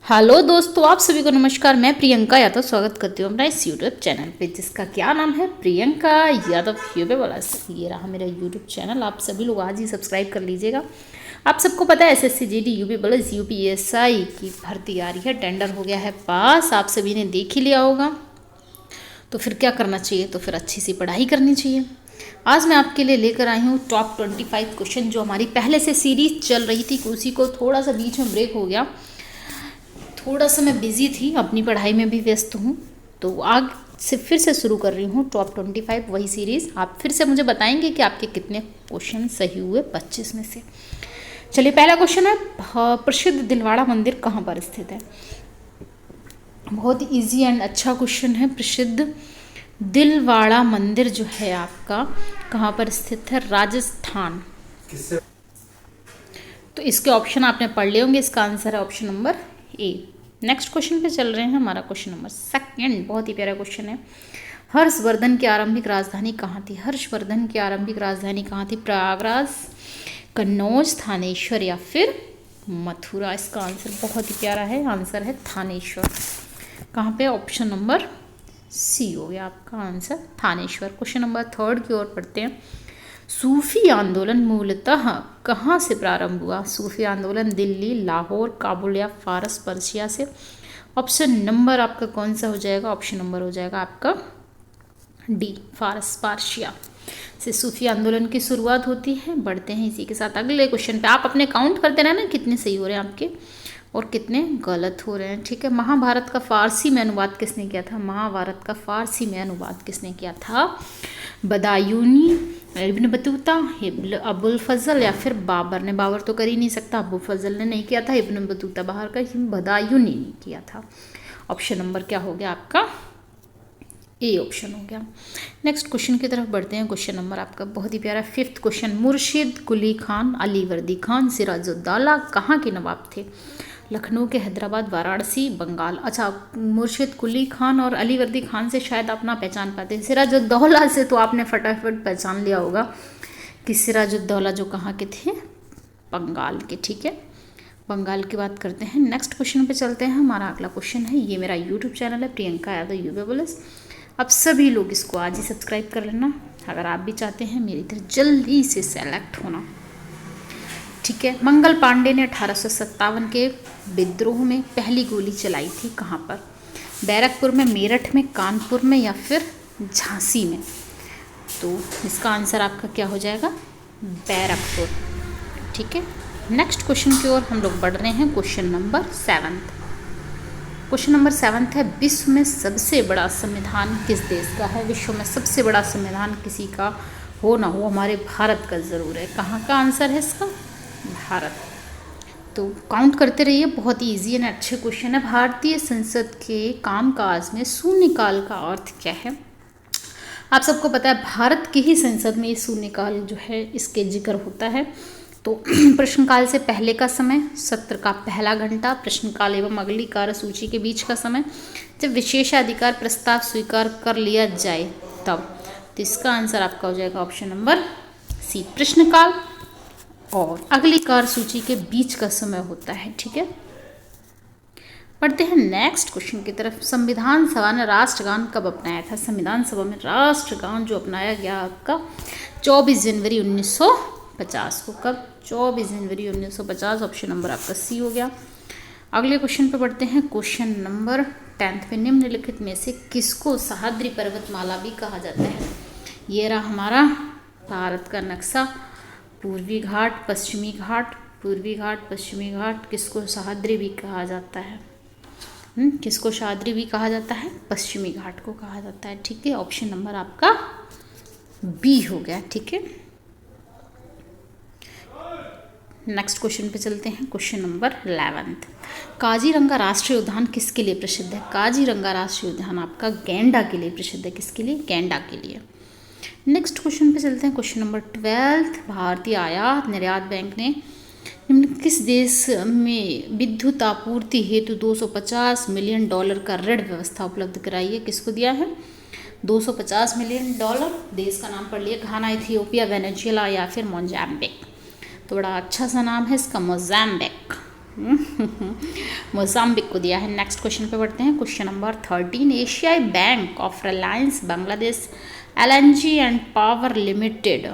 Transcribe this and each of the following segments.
Hello दोस्तों, आप सभी को नमस्कार। मैं प्रियंका यादव स्वागत करती हूँ अपना इस यूट्यूब चैनल पे, जिसका क्या नाम है प्रियंका यादव यूपी प्लस। ये रहा मेरा यूट्यूब चैनल। आप सभी लोग आज ही सब्सक्राइब कर लीजिएगा। आप सबको पता है SSC GD UP plus UPSI की भर्ती आ रही है, टेंडर हो गया है पास। आप सभी ने देख ही लिया होगा, तो फिर क्या करना चाहिए? तो फिर अच्छी सी पढ़ाई करनी चाहिए। आज मैं आपके लिए लेकर आई हूँ टॉप 25 क्वेश्चन, जो हमारी पहले से सीरीज चल रही थी, उसी को थोड़ा सा बीच में ब्रेक हो गया। थोड़ा सा मैं बिज़ी थी, अपनी पढ़ाई में भी व्यस्त हूँ, तो आज से फिर से शुरू कर रही हूँ टॉप 25 वही सीरीज़। आप फिर से मुझे बताएंगे कि आपके कितने क्वेश्चन सही हुए 25 में से। चलिए, पहला क्वेश्चन है, प्रसिद्ध दिलवाड़ा मंदिर कहाँ पर स्थित है? बहुत इजी एंड अच्छा क्वेश्चन है। प्रसिद्ध दिलवाड़ा मंदिर जो है आपका कहाँ पर स्थित है? राजस्थान। तो इसके ऑप्शन आपने पढ़ लिए होंगे। इसका आंसर है option number A. Next question पे चल रहे हैं। हमारा क्वेश्चन नंबर सेकंड, बहुत ही प्यारा क्वेश्चन है। हर्षवर्धन की आरंभिक राजधानी कहाँ थी? हर्षवर्धन की आरंभिक राजधानी कहाँ थी? प्रयागराज, कन्नौज, थानेश्वर या फिर मथुरा? इसका आंसर बहुत ही प्यारा है, आंसर है थानेश्वर। कहाँ पे? ऑप्शन नंबर सी हो गया आपका answer, Thaneshwar. Question number third की ओर पढ़ते हैं। सूफी आंदोलन मूलतः कहाँ से प्रारंभ हुआ? सूफी आंदोलन दिल्ली, लाहौर, काबुल या फारस पर्शिया से? ऑप्शन नंबर आपका कौन सा हो जाएगा? ऑप्शन नंबर हो जाएगा आपका डी, फारस पर्शिया से सूफी आंदोलन की शुरुआत होती है। बढ़ते हैं इसी के साथ अगले क्वेश्चन पे। आप अपने काउंट करते रहना कितने सही हो रहे हैं आपके और कितने गलत हो रहे हैं, ठीक है। महाभारत का फारसी में अनुवाद किसने किया था? महाभारत का फारसी में अनुवाद किसने किया था? बदायूनी, इब्न बतूता, अबुल फजल या फिर बाबर ने? बाबर तो कर ही नहीं सकता, अबुल फजल ने नहीं किया था, इब्न बतूता बाहर का, बदायूनी ने किया था। ऑप्शन नंबर क्या हो गया आपका? ए ऑप्शन हो गया। नेक्स्ट क्वेश्चन की तरफ बढ़ते हैं। क्वेश्चन नंबर आपका बहुत ही प्यारा, फिफ्थ क्वेश्चन। मुर्शिद कुली खान, अलीवर्दी खान, सिराजुद्दौला कहाँ के नवाब थे? लखनऊ के, हैदराबाद, वाराणसी, बंगाल? अच्छा, मुर्शिद कुली खान और अलीवर्दी खान से शायद आप ना पहचान पाते। सिराजुद्दौला से तो आपने फटाफट पहचान लिया होगा कि सिराजुद्दौला जो कहाँ के थे? बंगाल के, ठीक है। बंगाल की बात करते हैं। नेक्स्ट क्वेश्चन पे चलते हैं। हमारा अगला क्वेश्चन है, ये मेरा यूट्यूब चैनल है प्रियंका यादव यूपी प्लस। आप सभी लोग इसको आज ही सब्सक्राइब कर लेना अगर आप भी चाहते हैं मेरी तरह जल्दी से सेलेक्ट होना, ठीक है। मंगल पांडे ने 1857 के विद्रोह में पहली गोली चलाई थी कहाँ पर? बैरकपुर में, मेरठ में, कानपुर में या फिर झांसी में? तो इसका आंसर आपका क्या हो जाएगा? बैरकपुर, ठीक है। नेक्स्ट क्वेश्चन की ओर हम लोग बढ़ रहे हैं। Question number 7। क्वेश्चन नंबर 7 है, विश्व में सबसे बड़ा संविधान किस देश का है? विश्व में सबसे बड़ा संविधान किसी का हो ना हो, हमारे भारत का ज़रूर है। कहाँ का आंसर है इसका? भारत। तो काउंट करते रहिए, बहुत ही ईजी एंड अच्छे क्वेश्चन है। भारतीय संसद के कामकाज में शून्यकाल का अर्थ क्या है? आप सबको पता है भारत की ही संसद में ये शून्यकाल जो है इसके जिक्र होता है। तो प्रश्नकाल से पहले का समय, सत्र का पहला घंटा, प्रश्नकाल एवं अगली कार्यसूची के बीच का समय, जब विशेषाधिकार प्रस्ताव स्वीकार कर लिया जाए तब। तो इसका आंसर आपका हो जाएगा ऑप्शन नंबर सी, प्रश्नकाल और अगली कार्यसूची के बीच का समय होता है, ठीक है। पढ़ते हैं नेक्स्ट क्वेश्चन की तरफ। संविधान सभा ने राष्ट्रगान कब अपनाया था? संविधान सभा में राष्ट्रगान जो अपनाया गया आपका 24 जनवरी 1950 को। कब? 24 जनवरी 1950। ऑप्शन नंबर आपका सी हो गया। अगले क्वेश्चन पे बढ़ते हैं। क्वेश्चन नंबर 10 पे, निम्नलिखित में से किसको सह्याद्री पर्वतमाला भी कहा जाता है? ये रहा हमारा भारत का नक्शा। पूर्वी घाट, पश्चिमी घाट, पूर्वी घाट, पश्चिमी घाट, किसको सह्याद्री भी कहा जाता है? किसको सह्याद्री भी कहा जाता है? पश्चिमी घाट को कहा जाता है, ठीक है। ऑप्शन नंबर आपका बी हो गया, ठीक है। नेक्स्ट क्वेश्चन पे चलते हैं। Question number 11। काजीरंगा राष्ट्रीय उद्यान किसके लिए प्रसिद्ध है? काजीरंगा राष्ट्रीय उद्यान आपका गैंडा के लिए प्रसिद्ध है। किसके लिए? गैंडा के लिए। नेक्स्ट क्वेश्चन पे चलते हैं। Question number 12। भारतीय आयात निर्यात बैंक ने किस देश में विद्युत आपूर्ति हेतु $250 मिलियन का ऋण व्यवस्था उपलब्ध कराई है? किसको दिया है? $250 मिलियन। देश का नाम पढ़ लिया, घाना, इथियोपिया, वेनेजुएला या फिर मोजाम्बिक? तो बड़ा अच्छा सा नाम है इसका, मोजाम्बिक। मोजाम्बिक को दिया है। नेक्स्ट क्वेश्चन पे बढ़ते हैं। क्वेश्चन नंबर 13, एशियाई bank of Reliance Bangladesh LNG and power limited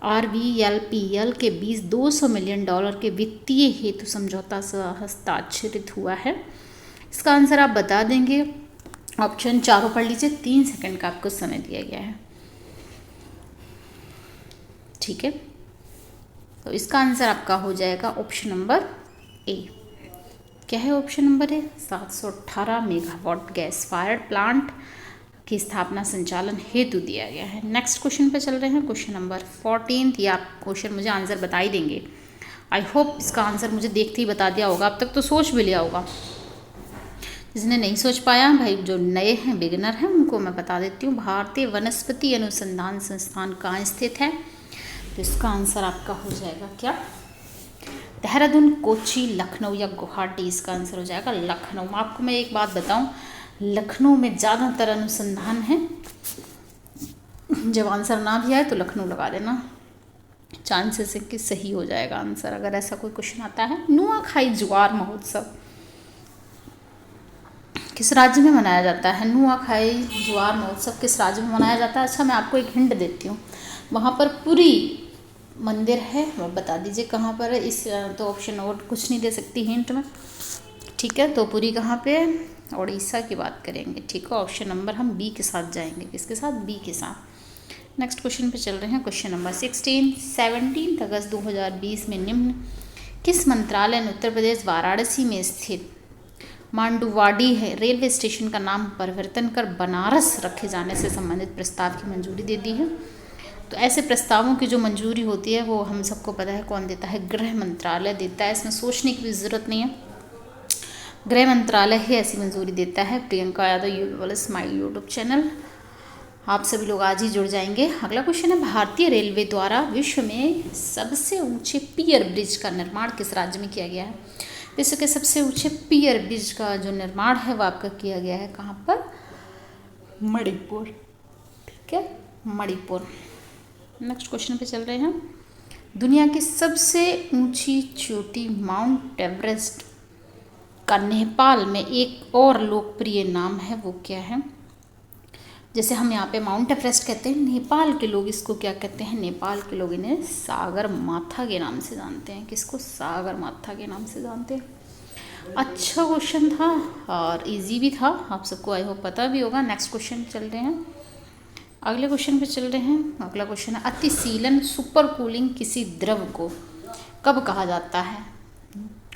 RVLPL के बीच $200 मिलियन के वित्तीय हेतु समझौता हस्ताक्षरित हुआ है। इसका आंसर आप बता देंगे। ऑप्शन चारों पढ़ लीजिए, 3 सेकंड का आपको समय दिया गया है। ठीक है, तो इसका आंसर आपका हो जाएगा ऑप्शन नंबर ए। क्या है option number A? 718 megawatt gas fired plant की स्थापना संचालन हेतु दिया गया है। नेक्स्ट क्वेश्चन पे चल रहे हैं। क्वेश्चन नंबर 14, या आप क्वेश्चन मुझे आंसर बता ही देंगे। आई होप इसका आंसर मुझे देखते ही बता दिया होगा। अब तक तो सोच भी लिया होगा। जिसने नहीं सोच पाया भाई, जो नए हैं, बिगिनर हैं, उनको मैं बता देती हूँ। भारतीय वनस्पति अनुसंधान संस्थान कहाँ स्थित है? तो इसका आंसर आपका हो जाएगा क्या? देहरादून, कोच्चि, लखनऊ या गुवाहाटी। इसका आंसर हो जाएगा लखनऊ। आपको मैं एक बात बताऊं, लखनऊ में ज़्यादातर अनुसंधान है। जब आंसर ना भी आए तो लखनऊ लगा देना, चांसेस है कि सही हो जाएगा आंसर, अगर ऐसा कोई क्वेश्चन आता है। नुआखाई ज्वार महोत्सव किस राज्य में मनाया जाता है? नुआखाई ज्वार महोत्सव किस राज्य में मनाया जाता है? अच्छा, मैं आपको एक हिंट देती हूँ। वहाँ पर पुरी मंदिर है, वो बता दीजिए कहाँ पर है। इस तो ऑप्शन और कुछ नहीं दे सकती हिंट में। ठीक है, तो पुरी कहाँ पे? उड़ीसा की बात करेंगे। ठीक है, ऑप्शन नंबर हम बी के साथ जाएंगे। किसके साथ? बी के साथ। नेक्स्ट क्वेश्चन पे चल रहे हैं। क्वेश्चन नंबर 16, 17 अगस्त 2020 में निम्न किस मंत्रालय ने उत्तर प्रदेश वाराणसी में स्थित मांडुवाडी है रेलवे स्टेशन का नाम परिवर्तन कर बनारस रखे जाने से संबंधित प्रस्ताव की मंजूरी दे दी है? तो ऐसे प्रस्तावों की जो मंजूरी होती है वो हम सबको पता है कौन देता है? गृह मंत्रालय देता है। इसमें सोचने की भी ज़रूरत नहीं है, गृह मंत्रालय ही ऐसी मंजूरी देता है। Priyanka Yadav YouTube my YouTube channel, आप सभी लोग आज ही जुड़ जाएंगे। अगला क्वेश्चन है, भारतीय रेलवे द्वारा विश्व में सबसे ऊंचे पियर ब्रिज का निर्माण किस राज्य में किया गया है? विश्व के सबसे ऊंचे पियर ब्रिज का जो निर्माण है वो आपका किया गया है कहाँ पर? मणिपुर। ठीक है, मणिपुर। नेक्स्ट क्वेश्चन पे चल रहे हैं। दुनिया की सबसे ऊंची चोटी माउंट एवरेस्ट का नेपाल में एक और लोकप्रिय नाम है, वो क्या है? जैसे हम यहाँ पे माउंट एवरेस्ट कहते हैं, नेपाल के लोग इसको क्या कहते हैं? नेपाल के लोग इन्हें सागर माथा के नाम से जानते हैं। किसको? सागर माथा के नाम से जानते हैं। अच्छा क्वेश्चन था और इजी भी था, आप सबको आई होप पता भी होगा। नेक्स्ट क्वेश्चन चल रहे हैं, अगले क्वेश्चन पे चल रहे हैं। अगला क्वेश्चन है, अतिशीलन सुपर कूलिंग किसी द्रव को कब कहा जाता है?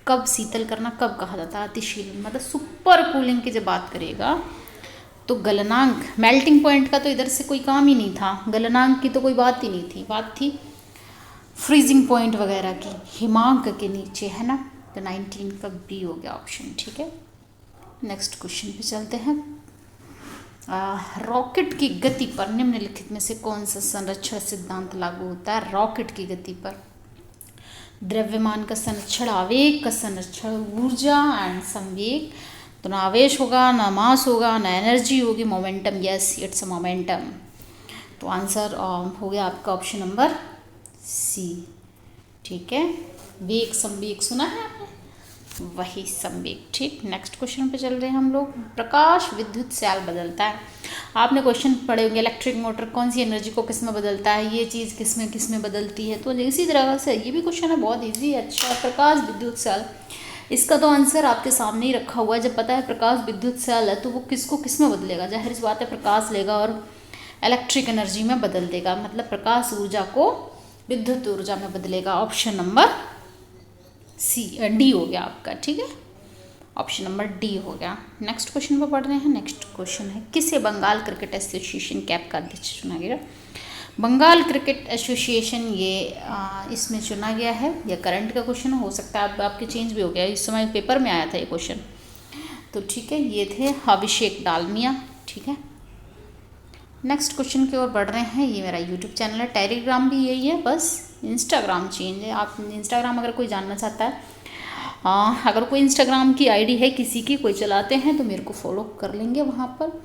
कब शीतल करना कब कहा जाता है? अतिशीलन मतलब सुपर कूलिंग की जब बात करेगा तो गलनांक, मेल्टिंग पॉइंट का तो इधर से कोई काम ही नहीं था, गलनांक की तो कोई बात ही नहीं थी, बात थी फ्रीजिंग पॉइंट वगैरह की, हिमांक के नीचे, है ना। तो 19 का बी हो गया ऑप्शन। ठीक है, नेक्स्ट क्वेश्चन पे चलते हैं। रॉकेट की गति पर निम्नलिखित में से कौन सा संरक्षण सिद्धांत लागू होता है? रॉकेट की गति पर द्रव्यमान का संरक्षण, आवेग का संरक्षण, ऊर्जा एंड संवेग। तो ना आवेश होगा, ना मास होगा, ना एनर्जी होगी, momentum. Yes, it's a momentum. तो आंसर हो गया आपका ऑप्शन नंबर सी। ठीक है, वेग संवेग सुना है आपने? वही संवेग। ठीक, नेक्स्ट क्वेश्चन पे चल रहे हैं हम लोग। प्रकाश विद्युत सेल बदलता है। आपने क्वेश्चन पढ़े होंगे, इलेक्ट्रिक मोटर कौन सी एनर्जी को किस में बदलता है, ये चीज़ किस में बदलती है। तो इसी तरह से ये भी क्वेश्चन है, बहुत ईजी है। अच्छा, प्रकाश विद्युत सेल, इसका तो आंसर आपके सामने ही रखा हुआ है। जब पता है प्रकाश विद्युत सेल है तो वो किसको किस में बदलेगा? जाहिर सी बात है प्रकाश लेगा और इलेक्ट्रिक एनर्जी में बदल देगा, मतलब प्रकाश ऊर्जा को विद्युत ऊर्जा में बदलेगा। ऑप्शन नंबर सी, डी हो गया आपका। ठीक है, ऑप्शन नंबर डी हो गया। नेक्स्ट क्वेश्चन पर पढ़ रहे हैं। नेक्स्ट क्वेश्चन है, किसे बंगाल क्रिकेट एसोसिएशन कैप का अध्यक्ष चुना गया? बंगाल क्रिकेट एसोसिएशन ये इसमें चुना गया है। यह करंट का क्वेश्चन हो सकता है, आपके चेंज भी हो गया, इस समय पेपर में आया था ये क्वेश्चन। तो ठीक है, ये थे अभिषेक डालमिया। ठीक है, नेक्स्ट क्वेश्चन की ओर बढ़ रहे हैं। ये मेरा यूट्यूब चैनल है, टेलीग्राम भी यही है, बस इंस्टाग्राम चेंज है। आप इंस्टाग्राम अगर कोई जानना चाहता है, अगर कोई इंस्टाग्राम की आईडी है किसी की, कोई चलाते हैं तो मेरे को फॉलो कर लेंगे। वहाँ पर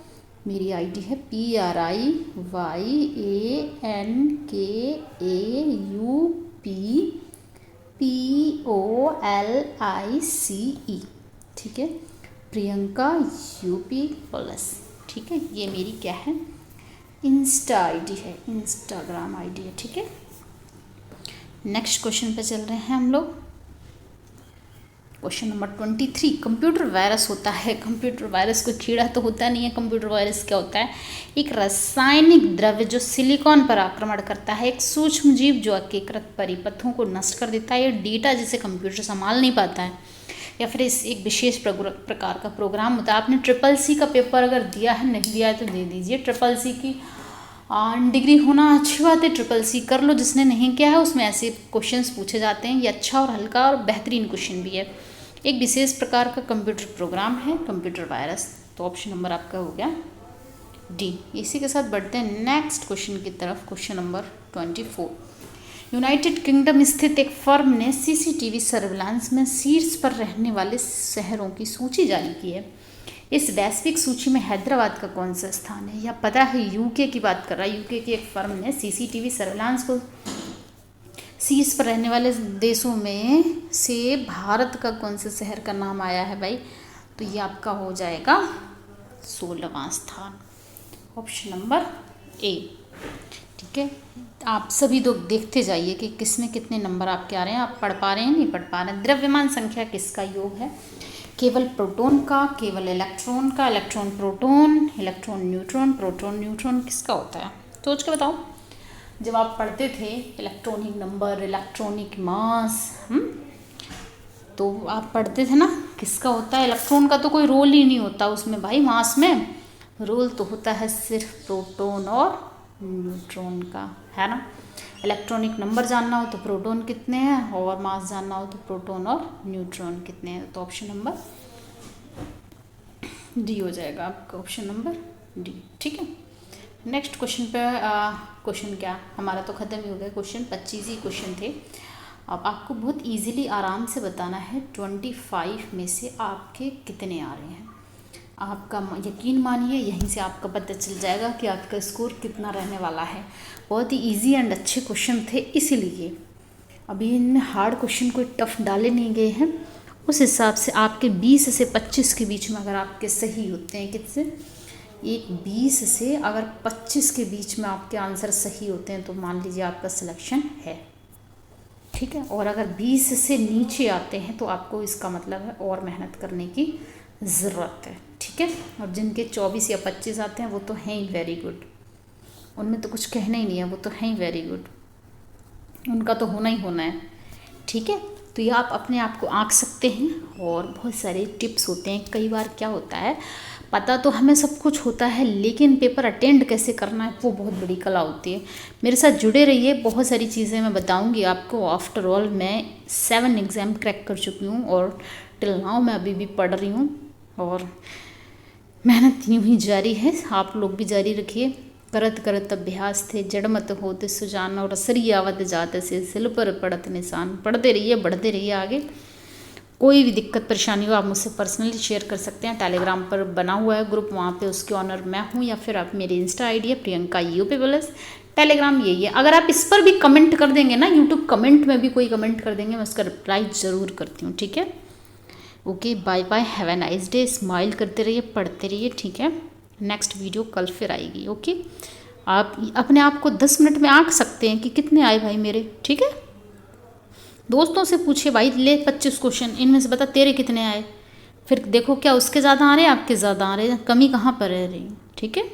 मेरी आईडी है PRIYANKAUP POLICE, ठीक है, प्रियंका UP पुलिस, ठीक है। ये मेरी क्या है, इंस्टा आईडी है, इंस्टाग्राम आईडी है, ठीक है। नेक्स्ट क्वेश्चन पे चल रहे हैं हम लोग। क्वेश्चन नंबर 23, कंप्यूटर वायरस होता है। कंप्यूटर वायरस कोई कीड़ा तो होता नहीं है। कंप्यूटर वायरस क्या होता है, एक रासायनिक द्रव्य जो सिलिकॉन पर आक्रमण करता है, एक सूक्ष्म जीव जो एकीकृत परिपथों को नष्ट कर देता है, या डेटा जिसे कंप्यूटर संभाल नहीं पाता है, या फिर इस एक विशेष प्रकार का प्रोग्राम होता है। आपने CCC का पेपर अगर दिया है, नहीं दिया है तो दे दीजिए। CCC की डिग्री होना अच्छी बात है, CCC कर लो। जिसने नहीं किया है उसमें ऐसे क्वेश्चंस पूछे जाते हैं। ये अच्छा और हल्का और बेहतरीन क्वेश्चन भी है। एक विशेष प्रकार का कंप्यूटर प्रोग्राम है कंप्यूटर वायरस। तो ऑप्शन नंबर आपका हो गया डी। इसी के साथ बढ़ते हैं नेक्स्ट क्वेश्चन की तरफ। क्वेश्चन नंबर 24, यूनाइटेड किंगडम स्थित एक फर्म ने CCTV सर्विलांस में शीर्ष पर रहने वाले शहरों की सूची जारी की है। इस वैश्विक सूची में हैदराबाद का कौन सा स्थान है? या पता है UK की बात कर रहा है। UK की एक फर्म ने CCTV सर्विलांस को शीर्ष पर रहने वाले देशों में से भारत का कौन से शहर का नाम आया है भाई? तो ये आपका हो जाएगा 16वां स्थान, ऑप्शन नंबर ए, ठीक है। आप सभी लोग देखते जाइए कि किसमें कितने नंबर आपके आ रहे हैं, आप पढ़ पा रहे हैं नहीं पढ़ पा रहे हैं। द्रव्यमान संख्या किसका योग है? केवल प्रोटॉन का, केवल इलेक्ट्रॉन का, electron proton, electron neutron, proton neutron, किसका होता है? सोच के बताओ। जब आप पढ़ते थे इलेक्ट्रॉनिक नंबर, इलेक्ट्रॉनिक मास, तो आप पढ़ते थे ना किसका होता है? इलेक्ट्रॉन का तो कोई रोल ही नहीं होता उसमें भाई, मास में रोल तो होता है सिर्फ प्रोटॉन और न्यूट्रॉन का, है ना। इलेक्ट्रॉनिक नंबर जानना हो तो प्रोटॉन कितने हैं, और मास जानना हो तो प्रोटॉन और न्यूट्रॉन कितने हैं। तो ऑप्शन नंबर डी हो जाएगा आपका, ऑप्शन नंबर डी, ठीक है। नेक्स्ट क्वेश्चन पे क्वेश्चन क्या हमारा तो ख़त्म ही हो गया। क्वेश्चन 25 ही क्वेश्चन थे। अब आपको बहुत इजीली आराम से बताना है 25 में से आपके कितने आ रहे हैं। आपका यकीन मानिए यहीं से आपका पता चल जाएगा कि आपका स्कोर कितना रहने वाला है। बहुत ही इजी एंड अच्छे क्वेश्चन थे, इसीलिए अभी इनमें हार्ड क्वेश्चन कोई टफ डाले नहीं गए हैं। उस हिसाब से आपके 20 से 25 के बीच में अगर आपके सही होते हैं, कितने, एक 20 से अगर 25 के बीच में आपके आंसर सही होते हैं तो मान लीजिए आपका सिलेक्शन है, ठीक है। और अगर 20 से नीचे आते हैं तो आपको इसका मतलब है और मेहनत करने की ज़रूरत है, ठीक है। और जिनके 24 या 25 आते हैं वो तो हैं ही वेरी गुड, उनमें तो कुछ कहना ही नहीं है, वो तो हैं ही वेरी गुड, उनका तो होना ही होना है, ठीक है। तो ये आप अपने आप को आंक सकते हैं। और बहुत सारे टिप्स होते हैं। कई बार क्या होता है, पता तो हमें सब कुछ होता है लेकिन पेपर अटेंड कैसे करना है वो बहुत बड़ी कला होती है। मेरे साथ जुड़े रहिए, बहुत सारी चीज़ें मैं बताऊंगी आपको। आफ्टर ऑल मैं 7 एग्ज़ाम क्रैक कर चुकी हूँ और टिल नाउ मैं अभी भी पढ़ रही हूँ और मेहनत यूँ ही जारी है। आप लोग भी जारी रखिए। करत करत अभ्यास थे जड़ मत होते सुजान, और असरी आवत जात से सिल पर पड़त निशान। पढ़ते रहिए, बढ़ते रहिए आगे। कोई भी दिक्कत परेशानी हो आप मुझसे पर्सनली शेयर कर सकते हैं। टेलीग्राम पर बना हुआ है ग्रुप, वहाँ पे उसके ऑनर मैं हूँ, या फिर आप मेरी इंस्टा आईडी है प्रियंका UP पुलिस, टेलीग्राम यही है। अगर आप इस पर भी कमेंट कर देंगे ना, यूट्यूब कमेंट में भी कोई कमेंट कर देंगे, मैं उसका रिप्लाई ज़रूर करती हूँ, ठीक है। Okay, bye bye, have a nice day. Smile करते रहिए, पढ़ते रहिए, ठीक है। नेक्स्ट वीडियो कल फिर आएगी, ओके। आप अपने आप को 10 मिनट में आंक सकते हैं कि कितने आए भाई मेरे, ठीक है। दोस्तों से पूछिए भाई, ले 25 क्वेश्चन, इनमें से बता तेरे कितने आए, फिर देखो क्या उसके ज़्यादा आ रहे हैं आपके ज़्यादा आ रहे हैं, कमी कहाँ पर रह रही है, ठीक है।